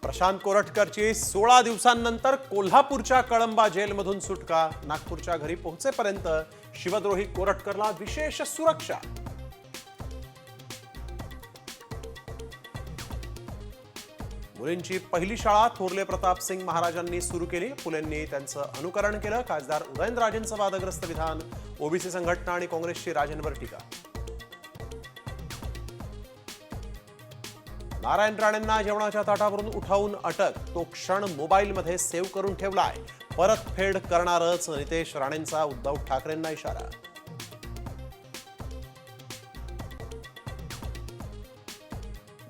प्रशांत कोरटकरची 16 दिवसांनंतर कोल्हापूरच्या कळंबा जेलमधून सुटका. नागपूरच्या घरी पोहोचेपर्यंत शिवद्रोही कोरटकरला विशेष सुरक्षा. मुलींची पहिली शाळा थोरले प्रताप सिंग महाराजांनी सुरू केली. फुलेंनी त्यांचं अनुकरण केलं. खासदार उदयनराजेंचं वादग्रस्त विधान. ओबीसी संघटना आणि काँग्रेसची राजेंवर टीका. नारायण राणेंना जेवणाच्या ताटावरून उठावून अटक. तो क्षण मोबाईलमध्ये सेव्ह करून ठेवलाय. परतफेड करणारच नितेश राणेंचा उद्धव ठाकरेंना इशारा.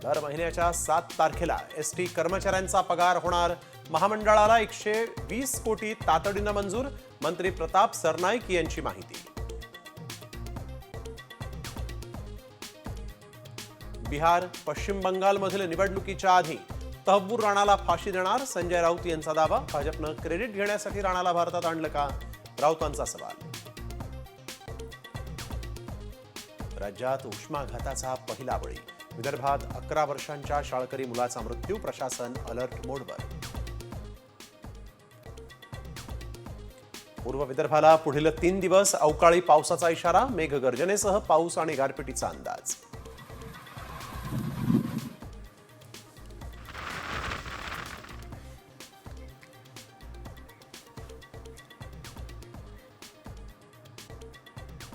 दर महिन्याच्या 7 तारखेला एसटी कर्मचाऱ्यांचा पगार होणार. महामंडळाला 120 कोटी तातडीनं मंजूर. मंत्री प्रताप सरनाईक यांची माहिती. बिहार पश्चिम बंगालमधील निवडणुकीच्या आधी तहव्वूर राणाला फाशी देणार. संजय राऊत यांचा दावा. भाजपनं क्रेडिट घेण्यासाठी राणाला भारतात आणलं का? राऊतांचा सवाल. राज्यात उष्माघाताचा पहिला बळी. विदर्भात 11 वर्षांच्या शाळकरी मुलाचा मृत्यू. प्रशासन अलर्ट मोडवर. पूर्व विदर्भाला पुढील 3 दिवस अवकाळी पावसाचा इशारा. मेघगर्जनेसह पाऊस आणि गारपिटीचा अंदाज.